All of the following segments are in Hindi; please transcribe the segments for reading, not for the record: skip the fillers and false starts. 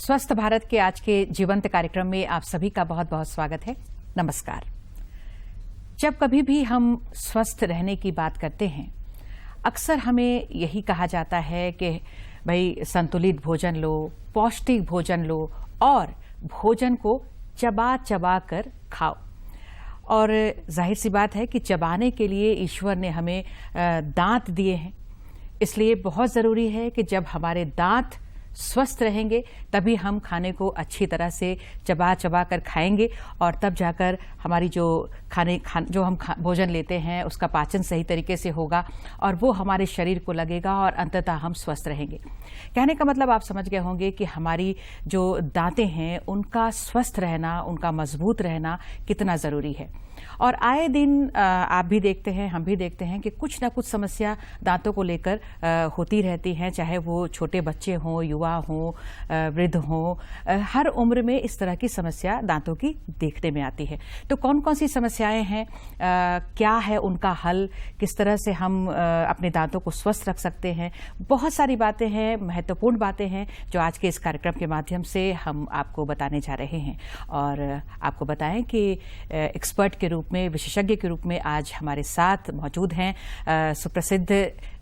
स्वस्थ भारत के आज के जीवंत कार्यक्रम में आप सभी का बहुत बहुत स्वागत है। नमस्कार। जब कभी भी हम स्वस्थ रहने की बात करते हैं, अक्सर हमें यही कहा जाता है कि भाई संतुलित भोजन लो, पौष्टिक भोजन लो और भोजन को चबा चबा कर खाओ। और जाहिर सी बात है कि चबाने के लिए ईश्वर ने हमें दांत दिए हैं, इसलिए बहुत ज़रूरी है कि जब हमारे दांत स्वस्थ रहेंगे तभी हम खाने को अच्छी तरह से चबा चबा कर खाएंगे और तब जाकर हमारी जो भोजन लेते हैं उसका पाचन सही तरीके से होगा और वो हमारे शरीर को लगेगा और अंततः हम स्वस्थ रहेंगे। कहने का मतलब आप समझ गए होंगे कि हमारी जो दांतें हैं उनका स्वस्थ रहना, उनका मजबूत रहना कितना ज़रूरी है। और आए दिन आप भी देखते हैं, हम भी देखते हैं कि कुछ ना कुछ समस्या दांतों को लेकर होती रहती हैं, चाहे वो छोटे बच्चे हों, युवा हों, वृद्ध हों, हर उम्र में इस तरह की समस्या दांतों की देखने में आती है। तो कौन कौन सी समस्याएं हैं, क्या है उनका हल, किस तरह से हम अपने दांतों को स्वस्थ रख सकते हैं, बहुत सारी बातें हैं, महत्वपूर्ण बातें हैं जो आज के इस कार्यक्रम के माध्यम से हम आपको बताने जा रहे हैं। और आपको बताएं कि एक्सपर्ट के रूप में, विशेषज्ञ के रूप में आज हमारे साथ मौजूद हैं सुप्रसिद्ध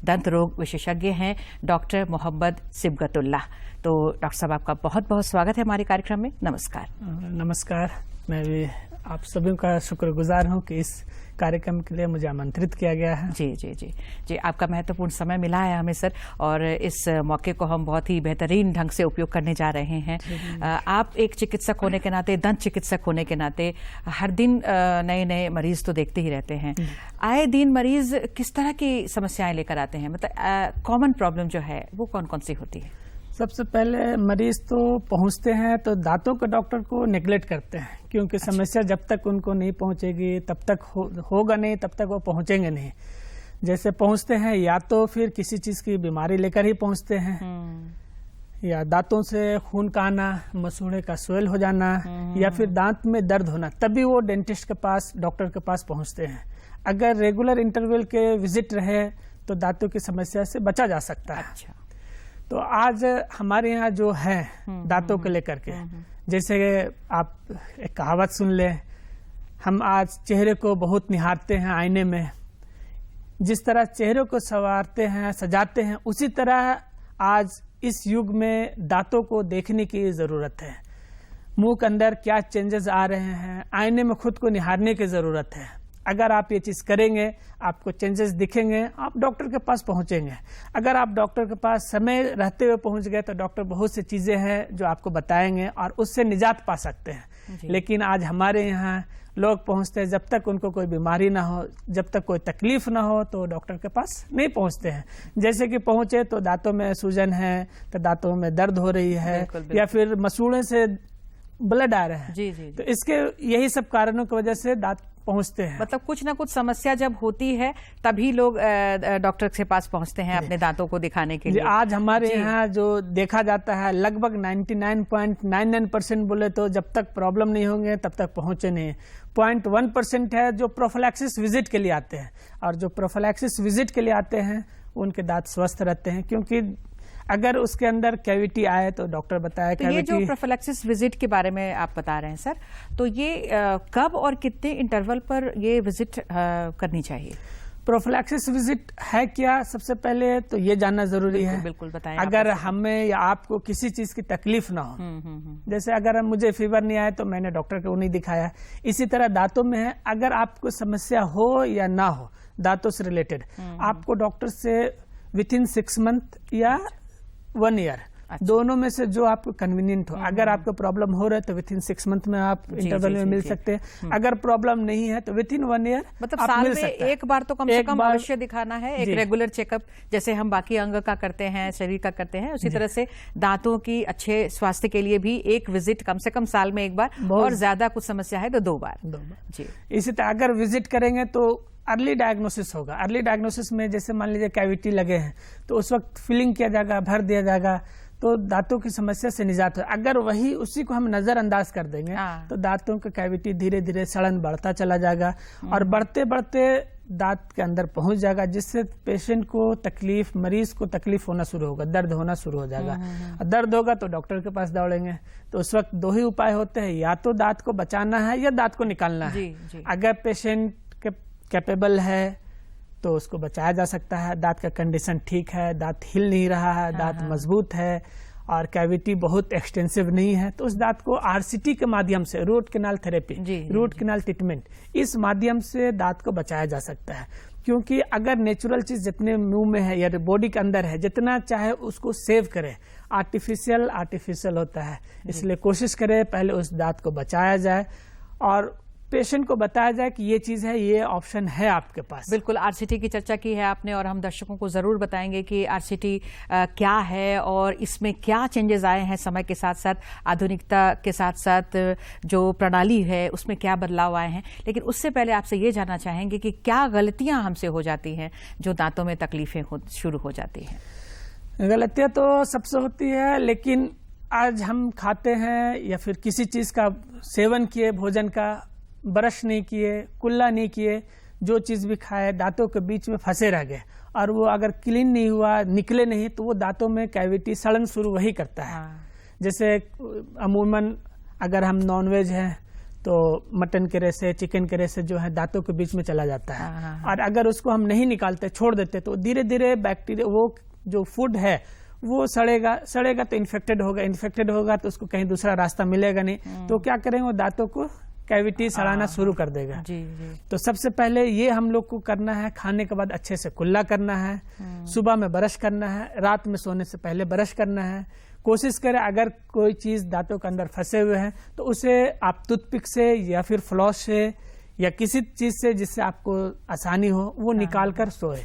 दंत रोग विशेषज्ञ हैं डॉक्टर मोहम्मद सिबगतुल्लाह। तो डॉक्टर साहब, आपका बहुत बहुत स्वागत है हमारे कार्यक्रम में। नमस्कार। नमस्कार। मैं भी आप सभी का शुक्रगुजार हूं कि इस कार्यक्रम के लिए मुझे आमंत्रित किया गया है। जी जी जी जी, आपका महत्वपूर्ण समय मिला है हमें सर, और इस मौके को हम बहुत ही बेहतरीन ढंग से उपयोग करने जा रहे हैं। आप एक चिकित्सक होने के नाते, दंत चिकित्सक होने के नाते हर दिन नए नए मरीज तो देखते ही रहते हैं। आए दिन मरीज किस तरह की समस्याएं लेकर आते हैं, मतलब कॉमन प्रॉब्लम जो है वो कौन कौन सी होती है? सबसे पहले मरीज तो पहुंचते हैं तो दांतों के डॉक्टर को नेग्लेक्ट करते हैं, क्योंकि समस्या जब तक उनको नहीं पहुंचेगी तब तक होगा नहीं, तब तक वो पहुंचेंगे नहीं। जैसे पहुंचते हैं या तो फिर किसी चीज की बीमारी लेकर ही पहुंचते हैं, या दांतों से खून का आना, मसूड़े का स्वेल हो जाना, या फिर दांत में दर्द होना, तभी वो डेंटिस्ट के पास, डॉक्टर के पास पहुंचते हैं। अगर रेगुलर इंटरवल के विजिट रहे तो दांतों की समस्या से बचा जा सकता है। अच्छा। तो आज हमारे यहाँ जो है दांतों को लेकर के, जैसे आप एक कहावत सुन ले, हम आज चेहरे को बहुत निहारते हैं आईने में, जिस तरह चेहरे को संवारते हैं, सजाते हैं, उसी तरह आज इस युग में दांतों को देखने की जरूरत है। मुंह के अंदर क्या चेंजेस आ रहे हैं, आईने में खुद को निहारने की जरूरत है। अगर आप ये चीज करेंगे, आपको चेंजेस दिखेंगे, आप डॉक्टर के पास पहुंचेंगे। अगर आप डॉक्टर के पास समय रहते हुए पहुंच गए तो डॉक्टर बहुत सी चीजें हैं जो आपको बताएंगे और उससे निजात पा सकते हैं। लेकिन आज हमारे यहाँ लोग पहुंचते हैं, जब तक उनको कोई बीमारी ना हो, जब तक कोई तकलीफ ना हो, तो डॉक्टर के पास नहीं पहुंचते हैं। जैसे कि पहुंचे तो दांतों में सूजन है, तो दांतों में दर्द हो रही है, या फिर मसूड़े से ब्लड आ रहा है। जी जी। तो इसके यही सब कारणों की वजह से दांत पहुंचते हैं। मतलब कुछ ना कुछ समस्या जब होती है तभी लोग डॉक्टर के पास पहुंचते हैं अपने दांतों को दिखाने के लिए। आज हमारे यहाँ जो देखा जाता है, लगभग 99.99% बोले तो जब तक प्रॉब्लम नहीं होंगे तब तक पहुंचे नहीं। 0.1% है जो प्रोफिलैक्सिस विजिट के लिए आते हैं, और जो प्रोफिलैक्सिस विजिट के लिए आते हैं उनके दांत स्वस्थ रहते हैं। क्योंकि अगर उसके अंदर कैविटी आए तो डॉक्टर बताया तो ये जो प्रोफिलैक्सिस विजिट के बारे में आप बता रहे हैं सर, तो ये कब और कितने इंटरवल पर ये विजिट करनी चाहिए? प्रोफिलैक्सिस विजिट है क्या, सबसे पहले तो ये जानना जरूरी है। बिल्कुल बताएं। अगर हमें या आपको किसी चीज की तकलीफ ना हो, जैसे अगर मुझे फीवर नहीं आया तो मैंने डॉक्टर को नहीं दिखाया, इसी तरह दांतों में है, अगर आपको समस्या हो या ना हो दांतों से रिलेटेड, आपको डॉक्टर से विथिन 6 मंथ या 1 ईयर, दोनों में से जो आपको कन्वीनियंट हो। अगर आपको प्रॉब्लम हो रहा है तो विथिन 6 मंथ में आप इंटरवल में मिल सकते हैं। अगर प्रॉब्लम नहीं है तो विथिन 1 ईयर, मतलब साल में एक बार तो कम से कम अवश्य दिखाना है, एक रेगुलर चेकअप, जैसे हम बाकी अंग का करते हैं, शरीर का करते हैं, उसी तरह से दांतों की अच्छे स्वास्थ्य के लिए भी एक विजिट कम से कम साल में एक बार, और ज्यादा कुछ समस्या है तो 2 बार। जी। इसी तरह अगर विजिट करेंगे तो अर्ली डायग्नोसिस होगा। अर्ली डायग्नोसिस में जैसे मान लीजिए कैविटी लगे हैं तो उस वक्त फिलिंग किया जाएगा, भर दिया जाएगा, तो दांतों की समस्या से निजात है। अगर वही उसी को हम नजरअंदाज कर देंगे तो दांतों का कैविटी धीरे धीरे सड़न बढ़ता चला जाएगा, और बढ़ते बढ़ते दांत के अंदर पहुंच जाएगा, जिससे पेशेंट को तकलीफ, मरीज को तकलीफ होना शुरू होगा, दर्द होना शुरू हो जाएगा। दर्द होगा तो डॉक्टर के पास दौड़ेंगे। तो उस वक्त दो ही उपाय होते हैं, या तो दांत को बचाना है या दांत को निकालना है। अगर पेशेंट कैपेबल है तो उसको बचाया जा सकता है, दांत का कंडीशन ठीक है, दांत हिल नहीं रहा है, दांत मजबूत है और कैविटी बहुत एक्सटेंसिव नहीं है, तो उस दांत को आरसीटी के माध्यम से, root canal therapy, root canal treatment, इस माध्यम से दांत को बचाया जा सकता है। क्योंकि अगर नेचुरल चीज जितने मुंह में है या बॉडी के अंदर है, जितना चाहे उसको सेव करे, आर्टिफिशियल होता है। इसलिए कोशिश करें पहले उस दांत को बचाया जाए और पेशेंट को बताया जाए कि ये चीज है, ये ऑप्शन है आपके पास। बिल्कुल, आरसीटी की चर्चा की है आपने और हम दर्शकों को जरूर बताएंगे कि आरसीटी क्या है और इसमें क्या चेंजेस आए हैं समय के साथ साथ, आधुनिकता के साथ साथ जो प्रणाली है उसमें क्या बदलाव आए हैं। लेकिन उससे पहले आपसे ये जानना चाहेंगे कि क्या गलतियां हमसे हो जाती हैं जो दांतों में तकलीफें शुरू हो जाती हैं। गलतियां तो सबसे होती है, लेकिन आज हम खाते हैं या फिर किसी चीज का सेवन किए, भोजन का, ब्रश नहीं किए, कुल्ला नहीं किए, जो चीज भी खाए दांतों के बीच में फंसे रह गए और वो अगर क्लीन नहीं हुआ, निकले नहीं, तो वो दांतों में कैविटी, सड़न शुरू वही करता है। जैसे अमूमन अगर हम नॉनवेज हैं तो मटन के रेसे, चिकन के रेसे जो है दांतों के बीच में चला जाता है। और अगर उसको हम नहीं निकालते, छोड़ देते, तो धीरे धीरे बैक्टीरिया, वो जो फूड है वो सड़ेगा तो इन्फेक्टेड होगा तो उसको कहीं दूसरा रास्ता मिलेगा नहीं, तो क्या करेंगे, वो दांतों को कैविटी सड़ाना शुरू कर देगा। तो सबसे पहले ये हम लोग को करना है, खाने के बाद अच्छे से कुल्ला करना है, सुबह में ब्रश करना है, रात में सोने से पहले ब्रश करना है। कोशिश करें अगर कोई चीज दांतों के अंदर फंसे हुए हैं तो उसे आप टूथपिक से या फिर फ्लॉस से या किसी चीज से जिससे आपको आसानी हो वो निकाल कर सोए।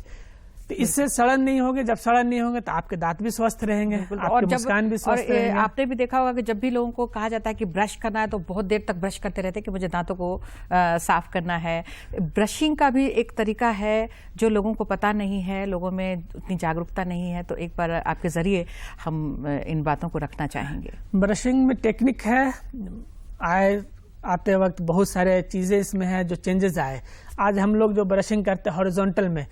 तो इससे सड़न नहीं होगी। जब सड़न नहीं होंगे तो आपके दांत भी स्वस्थ रहेंगे और मुस्कान भी स्वस्थ रहेंगे। आपने भी देखा होगा कि जब भी लोगों को कहा जाता है कि ब्रश करना है तो बहुत देर तक ब्रश करते रहते हैं कि मुझे दांतों को साफ करना है। ब्रशिंग का भी एक तरीका है जो लोगों को पता नहीं है, लोगों में उतनी जागरूकता नहीं है, तो एक बार आपके जरिए हम इन बातों को रखना चाहेंगे। ब्रशिंग में टेक्निक है, आते वक्त बहुत सारे चीजें इसमें है जो चेंजेस आए। आज हम लोग जो ब्रशिंग करते हैं हॉरिजॉन्टल में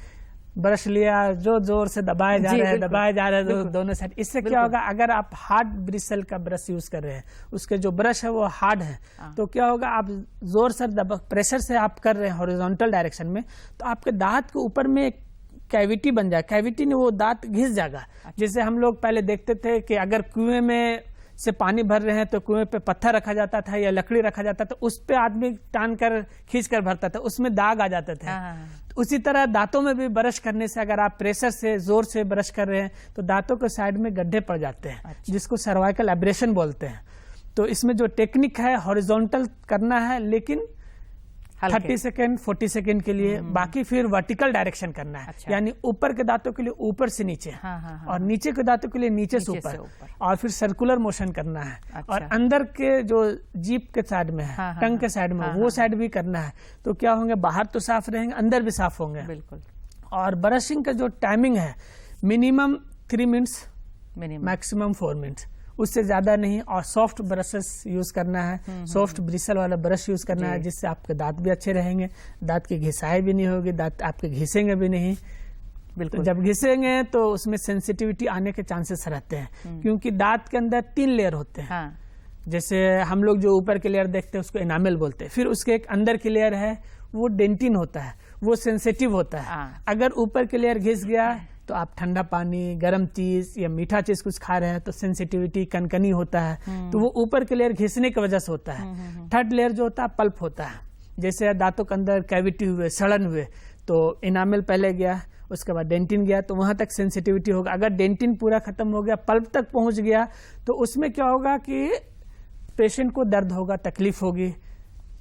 ब्रश लिया, जो जोर से दबाए जा रहे हैं दोनों साइड। इससे क्या होगा, अगर आप हार्ड ब्रिसल का ब्रश यूज कर रहे हैं, उसके जो ब्रश है वो हार्ड है, तो क्या होगा, आप जोर से प्रेशर से आप कर रहे हैं हॉरिजॉन्टल डायरेक्शन में, तो आपके दांत के ऊपर में एक कैविटी बन जाए, कैविटी ने वो दांत घिस जाएगा। जैसे हम लोग पहले देखते थे कि अगर कुएं में से पानी भर रहे हैं तो कुएं पे पत्थर रखा जाता था या लकड़ी रखा जाता था, उस पे आदमी टान कर खींच कर भरता था, उसमें दाग आ जाते थे। उसी तरह दांतों में भी ब्रश करने से अगर आप प्रेशर से जोर से ब्रश कर रहे हैं तो दांतों के साइड में गड्ढे पड़ जाते हैं, जिसको सर्वाइकल एब्रेशन बोलते हैं। तो इसमें जो टेक्निक है हॉरिजॉन्टल करना है, लेकिन 30 सेकेंड 40 सेकेंड के लिए, बाकी फिर वर्टिकल डायरेक्शन करना है। यानी ऊपर के दांतों के लिए ऊपर से नीचे, और नीचे के दांतों के लिए नीचे से ऊपर, और फिर सर्कुलर मोशन करना है। और अंदर के जो जीभ के साइड में है, टंग के साइड में, वो साइड भी करना है। तो क्या होंगे, बाहर तो साफ रहेंगे, अंदर भी साफ होंगे। बिल्कुल। और ब्रशिंग का जो टाइमिंग है मिनिमम 3 मिनट्स, मैक्सिमम 4 मिनट्स, उससे ज्यादा नहीं। और सॉफ्ट ब्रशेस यूज करना है, सॉफ्ट ब्रिसल वाला ब्रश यूज करना है, जिससे आपके दांत भी अच्छे रहेंगे, दांत की घिसाई भी नहीं होगी, दांत आपके घिसेंगे भी नहीं। बिल्कुल। तो जब घिसेंगे तो उसमें सेंसिटिविटी आने के चांसेस रहते हैं, क्योंकि दांत के अंदर 3 लेयर होते हैं। जैसे हम लोग जो ऊपर के लेयर देखते हैं उसको एनामेल बोलते हैं, फिर उसके एक अंदर की लेयर है वो डेंटिन होता है, वो सेंसिटिव होता है। अगर ऊपर के लेयर घिस गया तो आप ठंडा पानी, गर्म चीज या मीठा चीज कुछ खा रहे हैं तो सेंसिटिविटी, कनकनी होता है, तो वो ऊपर के लेयर घिसने की वजह से होता है। थर्ड लेयर जो होता है पल्प होता है। जैसे दांतों के अंदर कैविटी हुए, सड़न हुए, तो इनामेल पहले गया, उसके बाद डेंटिन गया, तो वहां तक सेंसिटिविटी होगा। अगर डेंटिन पूरा खत्म हो गया, पल्प तक पहुंच गया, तो उसमें क्या होगा कि पेशेंट को दर्द होगा, तकलीफ होगी,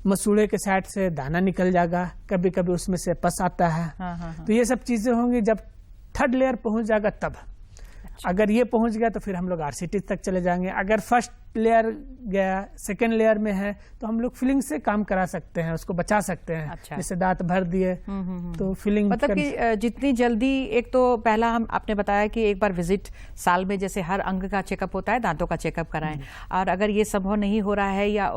मसूड़े के साइड से दाना निकल जाएगा, कभी कभी उसमें से पस आता है। तो ये सब चीजें होंगी। जब थर्ड लेयर पहुंच जाएगा तब, अगर ये पहुंच गया तो फिर हम लोग आरसीटी तक चले जाएंगे। अगर फर्स्ट लेयर गया, सेकेंड लेयर में है, तो हम लोग फिलिंग से काम करा सकते हैं, उसको बचा सकते हैं। जैसे दांत भर दिए तो फिलिंग, मतलब कि जितनी जल्दी, एक तो पहला आपने बताया कि एक बार विजिट साल में, जैसे हर अंग का चेकअप होता है, दांतों का चेकअप कराएं। और अगर ये संभव नहीं हो रहा है या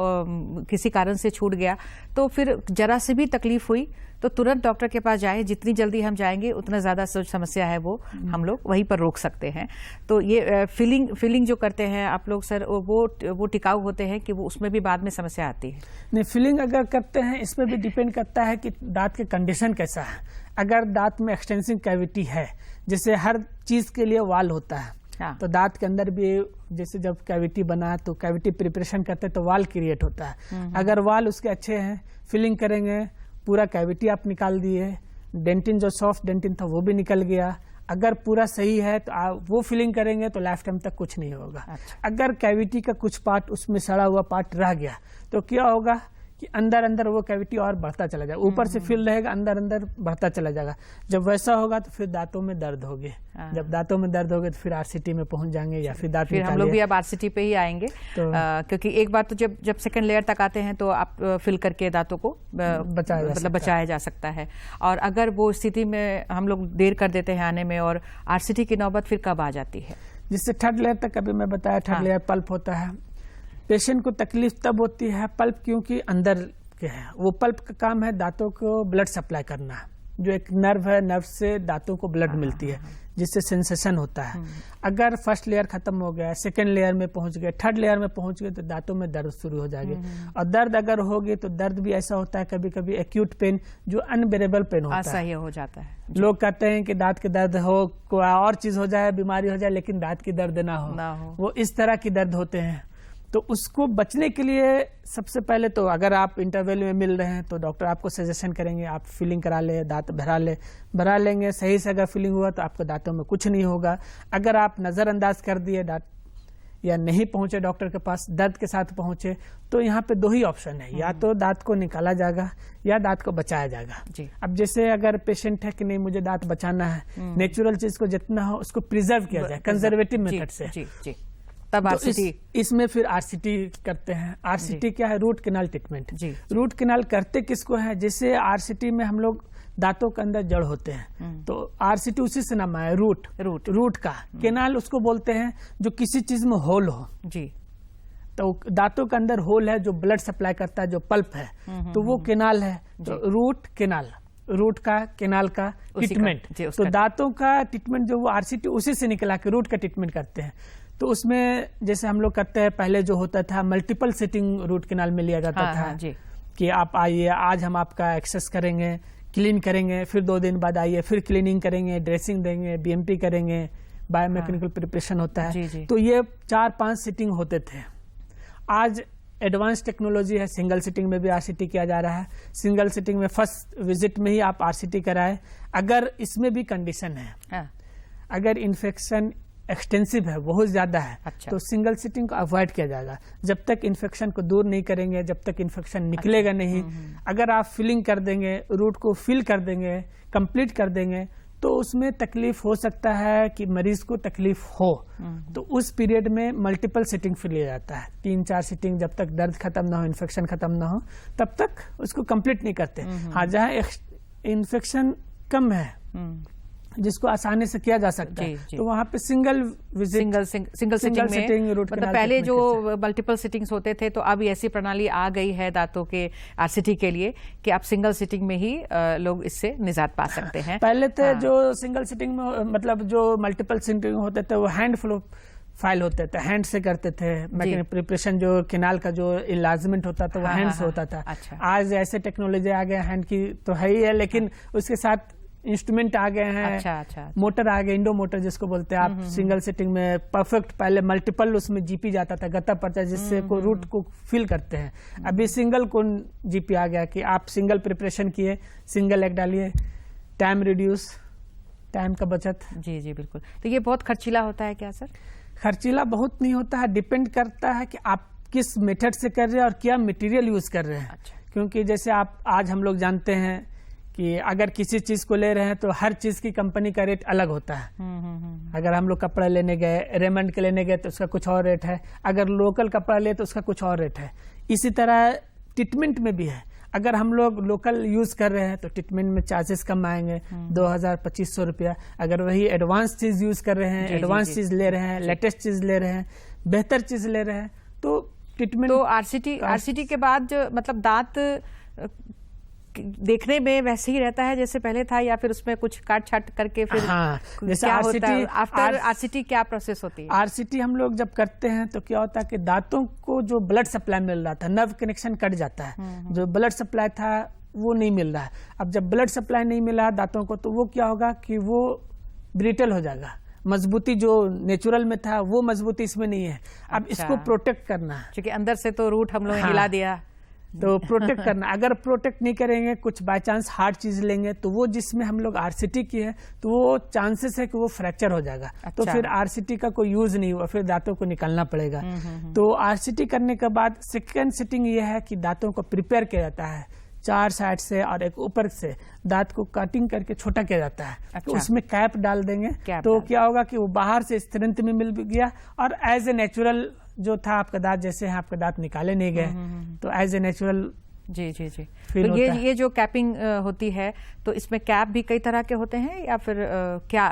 किसी कारण से छूट गया तो फिर जरा से भी तकलीफ हुई तो तुरंत डॉक्टर के पास जाएं। जितनी जल्दी हम जाएंगे उतना ज्यादा समस्या है वो हम लोग वहीं पर रोक सकते हैं। तो ये फिलिंग जो करते हैं आप लोग सर, वो टिकाऊ होते हैं कि वो उसमें भी बाद में समस्या आती है? नहीं, फिलिंग अगर करते हैं इसमें भी डिपेंड करता है कि दांत के कंडीशन कैसा है। अगर दांत में एक्सटेंसिव कैविटी है, जैसे हर चीज के लिए वाल होता है, तो दांत के अंदर भी जैसे जब कैविटी बना तो कैविटी प्रिपरेशन करते हैं तो वाल क्रिएट होता है। अगर वाल उसके अच्छे हैं, फिलिंग करेंगे, पूरा कैविटी आप निकाल दिए, डेंटिन जो सॉफ्ट डेंटिन था वो भी निकल गया। अगर पूरा सही है तो आप वो फिलिंग करेंगे तो लाइफ टाइम तक कुछ नहीं होगा। अच्छा। अगर कैविटी का कुछ पार्ट उसमें सड़ा हुआ पार्ट रह गया तो क्या होगा कि अंदर अंदर वो कैविटी और बढ़ता चला जाएगा, ऊपर से फिल रहेगा, अंदर अंदर बढ़ता चला जाएगा। जब वैसा होगा तो फिर दांतों में दर्द होगी। जब दांतों में दर्द होगे तो फिर आरसीटी में पहुंच जाएंगे या फिर दांत फिर हम लोग भी अब आरसीटी पे ही आएंगे। तो क्योंकि एक बार तो जब सेकंड लेयर तक आते हैं तो आप फिल करके दांतों को बचाया जा सकता है। और अगर वो स्थिति में हम लोग देर कर देते हैं आने में और आरसीटी की नौबत फिर कब आ जाती है? जिससे थर्ड लेयर तक अभी मैं बताया, थर्ड लेयर पल्प होता है। पेशेंट को तकलीफ तब होती है पल्प क्योंकि अंदर के है, वो पल्प का काम है दांतों को ब्लड सप्लाई करना, जो एक नर्व है, नर्व से दांतों को ब्लड मिलती है जिससे सेंसेशन होता है। अगर फर्स्ट लेयर खत्म हो गया, सेकंड लेयर में पहुंच गए, थर्ड लेयर में पहुंच गए तो दांतों में दर्द शुरू हो जाएगी। और दर्द अगर होगी तो दर्द भी ऐसा होता है कभी कभी एक्यूट पेन जो अनबेरेबल पेन होता है, असह्य हो जाता है। लोग कहते हैं कि दांत के दर्द हो, कोई और चीज हो जाए, बीमारी हो जाए, लेकिन दांत की दर्द ना हो। वो इस तरह की दर्द होते हैं। तो उसको बचने के लिए सबसे पहले तो अगर आप इंटरवल में मिल रहे हैं तो डॉक्टर आपको सजेशन करेंगे आप फिलिंग करा ले, दांत भरा लेंगे। सही से अगर फिलिंग हुआ तो आपको दांतों में कुछ नहीं होगा। अगर आप नजरअंदाज कर दिए दांत या नहीं पहुंचे डॉक्टर के पास, दर्द के साथ पहुंचे, तो यहाँ पे दो ही ऑप्शन है, या तो दांत को निकाला जाएगा या दांत को बचाया जाएगा। अब जैसे अगर पेशेंट है कि नहीं मुझे दांत बचाना है, नेचुरल चीज को जितना हो उसको प्रिजर्व किया जाए कंजर्वेटिव मेथड से, तब आरसीटी इसमें फिर आरसीटी करते हैं। आरसीटी क्या है? Root canal treatment. Root canal करते किसको है? जैसे आरसीटी में हम लोग दांतों के अंदर जड़ होते हैं तो आरसीटी उसी से नाम है, रूट का। कैनाल उसको बोलते हैं जो किसी चीज में होल हो जी। तो दांतों के अंदर होल है जो ब्लड सप्लाई करता है, जो पल्प है, तो वो कैनाल है। तो रूट कैनाल, रूट का कैनाल का ट्रीटमेंट। तो दांतों का ट्रीटमेंट जो वो आरसीटी उसी से निकला के रूट का ट्रीटमेंट करते हैं। तो उसमें जैसे हम लोग करते हैं, पहले जो होता था मल्टीपल सिटिंग रूट कैनाल में लिया जाता था कि आप आइए, आज हम आपका एक्सेस करेंगे, क्लीन करेंगे, फिर 2 दिन बाद आइए, फिर क्लीनिंग करेंगे, ड्रेसिंग देंगे, बीएमपी करेंगे, बायोमैकेनिकल प्रिपरेशन होता है। तो ये 4-5 सिटिंग होते थे। आज एडवांस टेक्नोलॉजी है, सिंगल सिटिंग में भी आरसीटी किया जा रहा है। सिंगल सिटिंग में फर्स्ट विजिट में ही आप आरसीटी कराएं। अगर इसमें भी कंडीशन है, अगर इन्फेक्शन एक्सटेंसिव है, बहुत ज्यादा है, तो सिंगल सिटिंग को अवॉइड किया जाएगा। जब तक इन्फेक्शन को दूर नहीं करेंगे, जब तक इन्फेक्शन निकलेगा नहीं। अगर आप फिलिंग कर देंगे, रूट को फिल कर देंगे, कंप्लीट कर देंगे, तो उसमें तकलीफ हो सकता है कि मरीज को तकलीफ हो। तो उस पीरियड में मल्टीपल सिटिंग फिर लिया जाता है, 3-4 सिटिंग, जब तक दर्द खत्म ना हो, इन्फेक्शन खत्म ना हो, तब तक उसको कंप्लीट नहीं करते। हाँ, जहाँ इन्फेक्शन कम है, जिसको आसानी से किया जा सकता है, तो वहाँ पे सिंगल सिटिंग रूट मतलब पहले जो मल्टीपल सिटिंग्स होते थे, तो अब ऐसी प्रणाली आ गई है दांतों के आरसीटी के लिए कि आप सिंगल सिटिंग में ही लोग इससे निजात पा सकते हैं। पहले थे जो सिंगल सिटिंग में, मतलब जो मल्टीपल सिटिंग होते थे वो हैंड फ्लो फाइल होते थे, हैंड से करते थे। मैकेनिकल प्रिपरेशन जो कैनाल का जो इलाजमेंट होता था वो हैंड से होता था। आज ऐसे टेक्नोलॉजी आ गया, हैंड की तो है ही है, लेकिन उसके साथ इंस्ट्रूमेंट आ गए हैं। मोटर आ गए, इंडो मोटर जिसको बोलते हैं। आप सिंगल सिटिंग में परफेक्ट, पहले मल्टीपल उसमें जीपी जाता था, गत्ता पर्चा, जिससे को रूट को फिल करते हैं। अभी सिंगल कोन जीपी आ गया कि आप सिंगल प्रिपरेशन किए, सिंगल एग डालिए, टाइम रिड्यूस, टाइम का बचत। जी बिल्कुल। तो ये बहुत खर्चीला होता है क्या सर? खर्चीला बहुत नहीं होता है, डिपेंड करता है कि आप किस मेथड से कर रहे हैं और क्या मटेरियल यूज कर रहे हैं। क्योंकि जैसे आप आज हम लोग जानते हैं कि अगर किसी चीज को ले रहे हैं तो हर चीज की कंपनी का रेट अलग होता है। अगर हम लोग कपड़ा लेने गए, रेमंड के लेने गए तो उसका कुछ और रेट है, अगर लोकल कपड़ा ले तो उसका कुछ और रेट है। इसी तरह ट्रीटमेंट में भी है। अगर हम लोग लोकल यूज कर रहे हैं तो ट्रीटमेंट में चार्जेस कम आएंगे, 2000-2500 रुपया। अगर वही एडवांस चीज यूज कर रहे हैं, एडवांस चीज ले रहे हैं, लेटेस्ट चीज ले रहे हैं, बेहतर चीज ले रहे हैं, तो ट्रीटमेंट। तो आरसीटी के बाद मतलब दांत देखने में वैसे ही रहता है जैसे पहले था, या फिर उसमें कुछ काट छाट करके फिर जैसे क्या होता है आफ्टर आरसीटी, क्या प्रोसेस होती है? आरसीटी हम लोग जब करते हैं तो क्या होता है कि दांतों को जो ब्लड सप्लाई मिल रहा था, नर्व कनेक्शन कट जाता है, जो ब्लड सप्लाई था वो नहीं मिल रहा है। अब जब ब्लड सप्लाई नहीं मिला दांतों को तो वो क्या होगा कि वो ब्रिटल हो जाएगा, मजबूती जो नेचुरल में था वो मजबूती इसमें नहीं है। अब इसको प्रोटेक्ट करना है, क्योंकि अंदर से तो रूट हम लोग हिला दिया, तो प्रोटेक्ट करना। अगर प्रोटेक्ट नहीं करेंगे, कुछ बाय चांस हार्ड चीज लेंगे तो वो जिसमें हम लोग आरसीटी की है तो वो चांसेस है कि वो फ्रैक्चर हो जाएगा। तो फिर आरसीटी का कोई यूज नहीं हुआ, फिर दांतों को निकालना पड़ेगा। तो आरसीटी करने के बाद सेकेंड सिटिंग ये है कि दांतों को प्रिपेयर किया जाता है, 4 साइड से और एक ऊपर से दांत को कटिंग करके छोटा किया जाता है। तो उसमें कैप डाल देंगे तो क्या होगा कि वो बाहर से स्ट्रेंथ में मिल गया, और एज ए नेचुरल जो था आपका दांत, जैसे आपके दांत निकाले नहीं गए तो एज ए नेचुरल। जी जी जी। तो ये जो कैपिंग होती है, तो इसमें कैप भी कई तरह के होते हैं या फिर क्या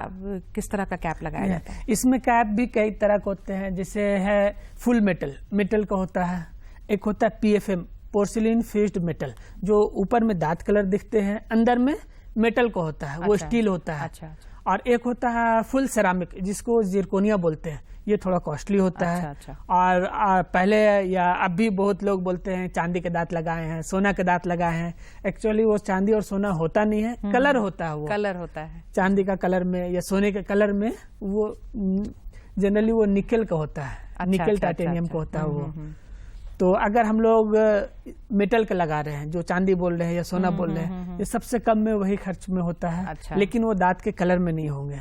किस तरह का कैप लगाया जाता है? इसमें कैप भी कई तरह के होते हैं, जैसे है फुल मेटल का होता है, एक होता है पीएफएम, पोर्सिलिन फ्यूज्ड मेटल, जो ऊपर में दांत कलर दिखते हैं, अंदर में मेटल का होता है, वो स्टील होता है। अच्छा। और एक होता है फुल सेरामिक, जिसको जिरकोनिया बोलते हैं, ये थोड़ा कॉस्टली होता है। और पहले या अब भी बहुत लोग बोलते हैं चांदी के दांत लगाए हैं, सोना के दांत लगाए हैं। एक्चुअली वो चांदी और सोना होता नहीं है, कलर होता है, वो कलर होता है चांदी का कलर में या सोने के कलर में, वो जनरली वो निकेल का होता है, निकेल टाइटेनियम का होता है वो। तो अगर हम लोग मेटल का लगा रहे हैं, जो चांदी बोल रहे हैं या सोना बोल रहे हैं, ये सबसे कम में वही खर्च में होता है। लेकिन वो दांत के कलर में नहीं होंगे।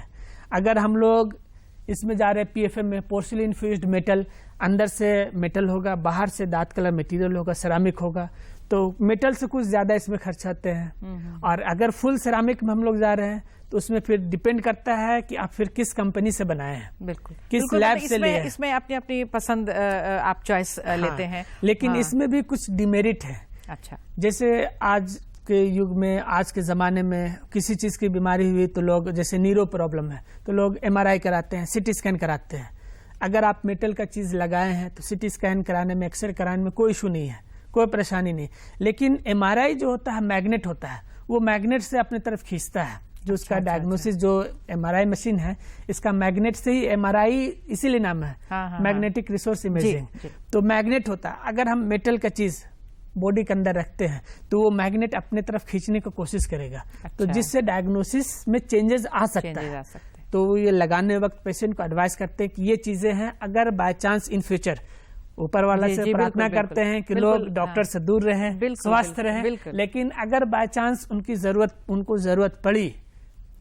अगर हम लोग इसमें जा रहे हैं पीएफएम में, पोर्सिलिन फ्यूज्ड मेटल, अंदर से मेटल होगा, बाहर से दांत कलर मटेरियल होगा, सेरामिक होगा, तो मेटल से कुछ ज्यादा इसमें खर्च आते हैं। और अगर फुल सेरामिक में हम लोग जा रहे हैं तो उसमें फिर डिपेंड करता है कि आप फिर किस कंपनी से बनाए हैं, बिल्कुल किस लैब से लिए हैं। इसमें अपनी अपनी पसंद आप चॉइस लेते हैं, लेकिन इसमें भी कुछ डिमेरिट है। अच्छा। जैसे आज के युग में, आज के जमाने में किसी चीज की बीमारी हुई तो लोग, जैसे नीरो प्रॉब्लम है तो लोग एमआरआई कराते हैं, सिटी स्कैन कराते हैं। अगर आप मेटल का चीज लगाए हैं तो सिटी स्कैन कराने में, एक्सरे कराने में कोई इशू नहीं है, कोई परेशानी नहीं। लेकिन एमआरआई जो होता है मैग्नेट होता है, वो मैग्नेट से अपनी तरफ खींचता है। जो उसका डायग्नोसिस, जो एमआरआई मशीन है, इसका मैग्नेट से ही एमआरआई इसीलिए नाम है, मैग्नेटिक रिसोर्स इमेजिंग। तो मैग्नेट होता है, अगर हम मेटल का चीज बॉडी के अंदर रखते हैं तो वो मैग्नेट अपने तरफ खींचने की कोशिश करेगा। तो जिससे डायग्नोसिस में चेंजेस आ सकता है। तो ये लगाने वक्त पेशेंट को एडवाइस करते हैं कि ये चीजें हैं। अगर बाय चांस इन फ्यूचर, ऊपर वाला से प्रार्थना करते हैं कि लोग डॉक्टर से दूर रहें, स्वस्थ रहें, लेकिन अगर बाय चांस उनको जरूरत पड़ी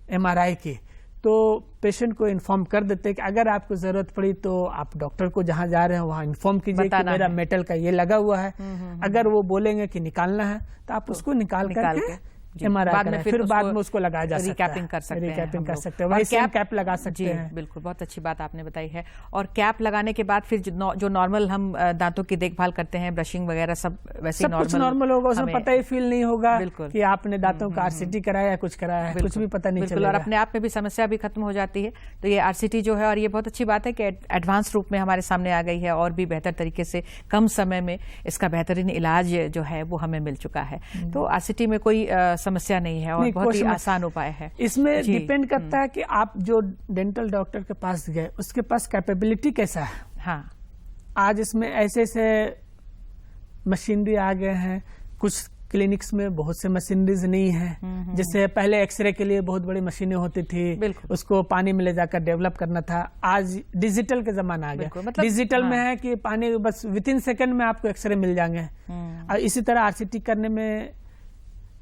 एमआरआई की, तो पेशेंट को इन्फॉर्म कर देते हैं कि अगर आपको जरूरत पड़ी तो आप डॉक्टर को जहां जा रहे हैं वहां इन्फॉर्म कीजिए कि मेरा मेटल का ये लगा हुआ है। अगर वो बोलेंगे कि निकालना है तो आप उसको निकाल करके एमआरआई फिर बाद में उसको लगाया जा सकता है, रिकैपिंग कर सकते हैं, रिकैपिंग कर सकते हैं, वही सेम कैप लगा सकते हैं। बिल्कुल, बहुत अच्छी बात आपने बताई है। और कैप लगाने के बाद फिर जो नॉर्मल हम दांतों की देखभाल करते हैं, ब्रशिंग वगैरह सब वैसे नॉर्मल होगा, उसमें पता ही फील नहीं होगा कि आपने दांतों का आरसीटी कराया है, कुछ कराया है, कुछ भी पता नहीं चलेगा। और अपने आप में भी समस्या भी खत्म हो जाती है। तो ये आरसीटी जो है, और ये बहुत अच्छी बात है कि एडवांस रूप में हमारे सामने आ गई है, और भी बेहतर तरीके से कम समय में इसका बेहतरीन इलाज जो है वो हमें मिल चुका है। तो आरसीटी में कोई समस्या नहीं है और बहुत ही आसान उपाय है। इसमें डिपेंड करता है कि आप जो डेंटल डॉक्टर के पास गए उसके पास कैपेबिलिटी कैसा है। हाँ, आज इसमें ऐसे मशीनरी आ गए हैं, कुछ क्लिनिक्स में बहुत से मशीनरीज नहीं है। जैसे पहले एक्सरे के लिए बहुत बड़ी मशीनें होती थी, उसको पानी में ले जाकर डेवलप करना था। आज डिजिटल का जमाना आ गया, मतलब डिजिटल में है कि पानी बस विद इन सेकेंड में आपको एक्सरे मिल जाएंगे। और इसी तरह आरसीटी करने में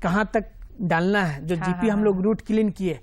कहाँ तक डालना है, जो जीपी हम लोग रूट क्लीन किए,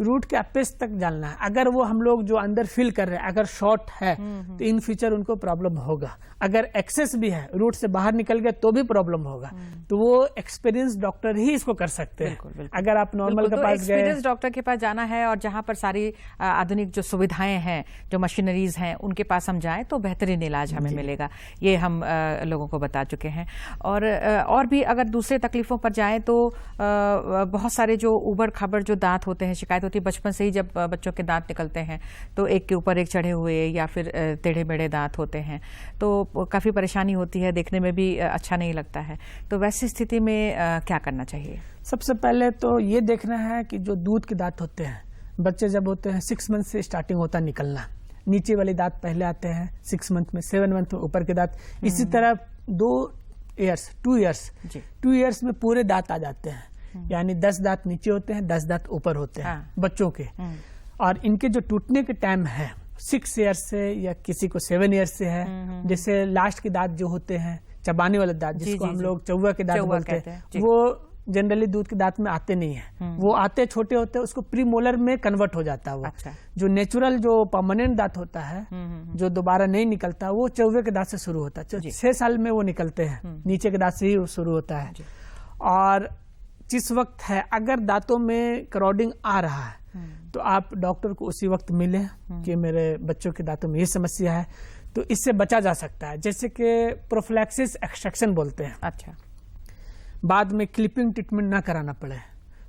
रूट के अपेस तक डालना है। अगर वो हम लोग जो अंदर फिल कर रहे हैं अगर शॉर्ट है तो इन फ्यूचर उनको प्रॉब्लम होगा। अगर एक्सेस भी है, रूट से बाहर निकल गया तो भी प्रॉब्लम होगा। तो वो एक्सपीरियंस डॉक्टर ही इसको कर सकते हैं। अगर आप नॉर्मल के पास गए, एक्सपीरियंस डॉक्टर के पास जाना है, और जहां पर सारी आधुनिक जो सुविधाएं हैं, जो मशीनरीज हैं, उनके पास हम जाएं तो बेहतरीन इलाज हमें मिलेगा। ये हम लोगों को बता चुके हैं। और भी अगर दूसरे तकलीफों पर जाएं तो बहुत सारे जो उबड़ खाबड़ जो दांत होते हैं, शिकायत होती है बचपन से ही, जब बच्चों के दांत निकलते हैं तो एक के ऊपर एक चढ़े हुए या फिर टेढ़े मेढ़े दांत होते हैं, तो काफी परेशानी होती है, देखने में भी अच्छा नहीं लगता है। तो वैसे ऐसी स्थिति में क्या करना चाहिए? सबसे पहले तो ये देखना है कि जो दूध के दांत होते हैं, बच्चे जब होते हैं 6 मंथ से स्टार्टिंग होता है निकलना, नीचे वाले दांत पहले आते हैं 6 मंथ में, 7 मंथ में ऊपर के दांत, इसी तरह 2 इयर्स में पूरे दांत आ जाते हैं। यानी 10 दांत नीचे होते हैं, 10 दांत ऊपर होते हैं बच्चों के। और इनके जो टूटने के टाइम है 6 ईयर्स से या किसी को 7 ईयर्स से है। जैसे लास्ट के दांत जो होते हैं, चबाने वाले दांत जिसको हम लोग चौवा के दांत बोलते हैं, वो जनरली दूध के दांत में आते नहीं है, वो आते छोटे होते हैं, उसको प्री मोलर में कन्वर्ट हो जाता है वो। अच्छा। जो नेचुरल जो परमानेंट दांत होता है जो दोबारा नहीं निकलता, वो चौवे के दांत से शुरू होता है। 6 साल में वो निकलते हैं, नीचे के दांत से ही शुरू होता है। और जिस वक्त है अगर दांतों में क्राउडिंग आ रहा है तो आप डॉक्टर को उसी वक्त मिले कि मेरे बच्चों के दांतों में ये समस्या है, तो इससे बचा जा सकता है। जैसे कि प्रोफिलैक्सिस एक्सट्रैक्शन बोलते हैं। अच्छा। बाद में क्लिपिंग ट्रीटमेंट ना कराना पड़े,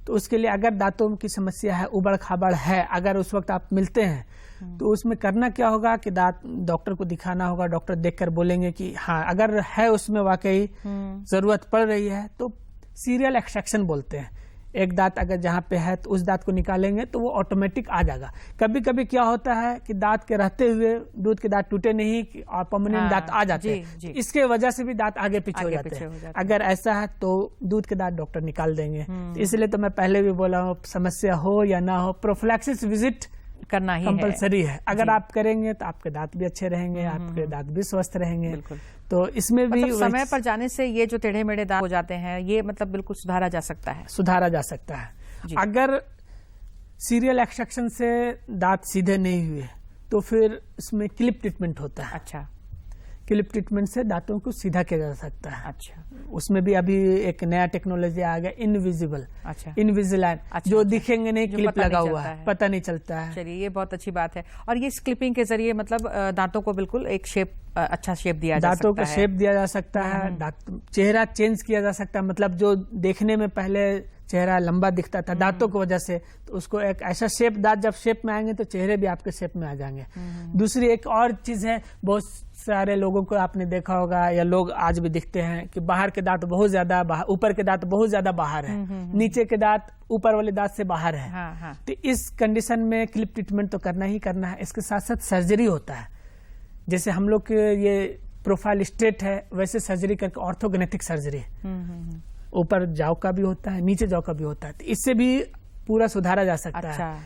तो उसके लिए अगर दांतों की समस्या है, उबड़ खाबड़ है, अगर उस वक्त आप मिलते हैं तो उसमें करना क्या होगा कि दांत डॉक्टर को दिखाना होगा। डॉक्टर देखकर बोलेंगे कि हाँ अगर है उसमें वाकई जरूरत पड़ रही है तो सीरियल एक्सट्रैक्शन बोलते हैं। एक दांत अगर जहाँ पे है तो उस दांत को निकालेंगे तो वो ऑटोमेटिक आ जाएगा। कभी कभी क्या होता है कि दांत के रहते हुए दूध के दांत टूटे नहीं और परमानेंट दांत आ जाते हैं, इसके वजह से भी दांत आगे पीछे हो जाते हैं। अगर ऐसा है तो दूध के दांत डॉक्टर निकाल देंगे। इसलिए तो मैं पहले भी बोला हूँ, समस्या हो या ना हो, प्रोफिलैक्सिस विजिट करना ही कंपलसरी है। अगर आप करेंगे तो आपके दांत भी अच्छे रहेंगे, आपके दांत भी स्वस्थ रहेंगे। तो इसमें भी समय पर जाने से ये जो टेढ़े मेढ़े दांत हो जाते हैं, ये मतलब बिल्कुल सुधारा जा सकता है। सुधारा जा सकता है। अगर सीरियल एक्सट्रैक्शन से दांत सीधे नहीं हुए तो फिर इसमें क्लिप ट्रीटमेंट होता है। अच्छा। क्लिप ट्रीटमेंट से दांतों को सीधा किया जा सकता है। अच्छा। उसमें भी अभी एक नया टेक्नोलॉजी आ गया, इनविजिबल। अच्छा। इनविजिलाइन। अच्छा, जो दिखेंगे नहीं, क्लिप लगा हुआ है, पता नहीं चलता है। चलिए, ये बहुत अच्छी बात है। और ये क्लिपिंग के जरिए मतलब दांतों को बिल्कुल एक शेप, अच्छा शेप दिया जा सकता है। दांतों का शेप दिया जा सकता है, चेहरा चेंज किया जा सकता है। मतलब जो देखने में पहले चेहरा लंबा दिखता था दांतों की वजह से, तो उसको एक ऐसा शेप, दांत जब शेप में आएंगे तो चेहरे भी आपके शेप में आ जाएंगे। दूसरी एक और चीज है, बहुत सारे लोगों को आपने देखा होगा या लोग आज भी दिखते हैं कि बाहर के दांत बहुत ज्यादा, ऊपर के दांत बहुत ज्यादा बाहर है, नीचे के दांत ऊपर वाले दांत से बाहर है। तो इस कंडीशन में क्लिप ट्रीटमेंट तो करना ही करना है। इसके साथ साथ सर्जरी होता है। जैसे हम लोग के ये प्रोफाइल स्ट्रेट है, वैसे सर्जरी करके ऑर्थोगेनेटिक सर्जरी, ऊपर जाव का भी होता है, नीचे जाव का भी होता है। तो इससे भी पूरा सुधारा जा सकता है।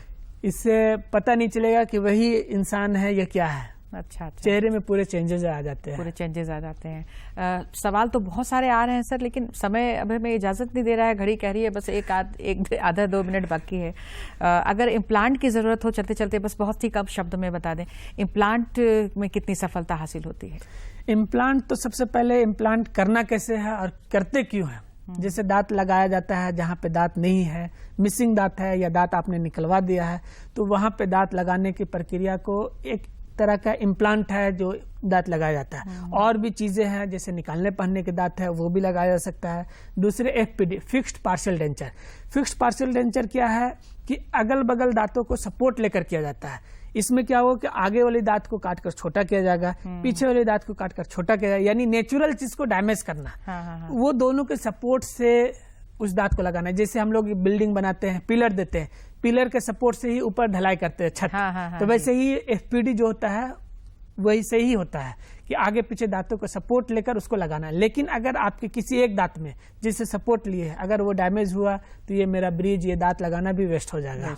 इससे पता नहीं चलेगा कि वही इंसान है या क्या है। अच्छा। चेहरे में पूरे चेंजेस आ जाते हैं। पूरे चेंजेस आ जाते हैं। सवाल तो बहुत सारे आ रहे हैं सर, लेकिन समय अभी हमें इजाजत नहीं दे रहा है। घड़ी कह रही है बस एक आधा 2 मिनट बाकी है। अगर इम्प्लांट की जरूरत हो चलते चलते, बस बहुत ही कम शब्द में बता दें, इम्प्लांट में कितनी सफलता हासिल होती है? इम्प्लांट तो सबसे पहले इम्प्लांट करना कैसे है और करते क्यों है। जैसे दांत लगाया जाता है जहाँ पे दांत नहीं है, मिसिंग दांत है या दांत आपने निकलवा दिया है, तो वहां पे दांत लगाने की प्रक्रिया को एक तरह का इम्प्लांट है जो दांत लगाया जाता है। और भी चीजें हैं, जैसे निकालने पहनने के दांत है वो भी लगाया जा सकता है। दूसरे FPD, fixed partial denture. Fixed partial denture क्या है कि अगल बगल दांतों को सपोर्ट लेकर किया जाता है। इसमें क्या होगा कि आगे वाले दांत को काटकर छोटा किया जाएगा, पीछे वाले दांत को काटकर छोटा किया जाएगा, यानी नेचुरल चीज को डैमेज करना। वो दोनों के सपोर्ट से उस दांत को लगाना है। जैसे हम लोग बिल्डिंग बनाते हैं, पिलर देते हैं, पिलर के सपोर्ट से ही ऊपर ढलाई करते हैं छत। तो वैसे ही FPD जो होता है वही से ही होता है कि आगे पीछे दांतों को सपोर्ट लेकर उसको लगाना है। लेकिन अगर आपके किसी एक दांत में जिससे सपोर्ट लिए है, अगर वो डैमेज हुआ तो ये मेरा ब्रिज, ये दांत लगाना भी वेस्ट हो जाएगा।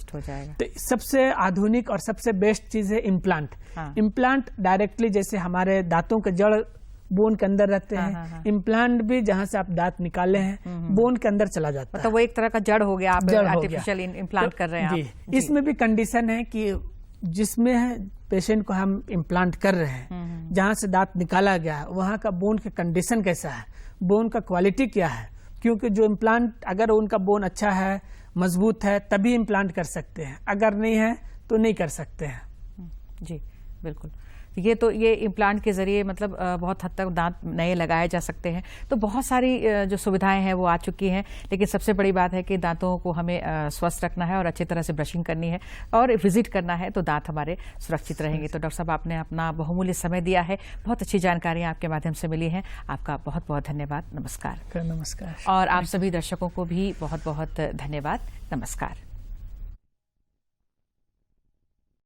तो सबसे आधुनिक और सबसे बेस्ट चीज है इम्प्लांट। इम्प्लांट डायरेक्टली जैसे हमारे दांतों के जड़ बोन के अंदर रहते हैं, इम्प्लांट भी जहां से आप दांत निकाले हैं बोन के अंदर चला जाता है। मतलब वो एक तरह का जड़ हो गया, आप आर्टिफिशियल इम्प्लांट कर रहे हैं आप। इसमें भी कंडीशन है कि जिसमें पेशेंट को हम इम्प्लांट कर रहे हैं, जहां से दांत निकाला गया है, वहां का बोन का कंडीशन कैसा है, बोन का क्वालिटी क्या है। क्योंकि जो इम्प्लांट, अगर उनका बोन अच्छा है, मजबूत है, तभी इम्प्लांट कर सकते हैं, अगर नहीं है तो नहीं कर सकते हैं। जी बिल्कुल। ये इम्प्लांट के जरिए मतलब बहुत हद तक दांत नए लगाए जा सकते हैं। तो बहुत सारी जो सुविधाएं हैं वो आ चुकी हैं, लेकिन सबसे बड़ी बात है कि दांतों को हमें स्वस्थ रखना है और अच्छी तरह से ब्रशिंग करनी है और विजिट करना है, तो दांत हमारे सुरक्षित रहेंगे। तो डॉक्टर साहब, आपने अपना बहुमूल्य समय दिया है, बहुत अच्छी जानकारियां आपके माध्यम से मिली हैं। आपका बहुत बहुत धन्यवाद। नमस्कार। नमस्कार। और आप सभी दर्शकों को भी बहुत बहुत धन्यवाद। नमस्कार।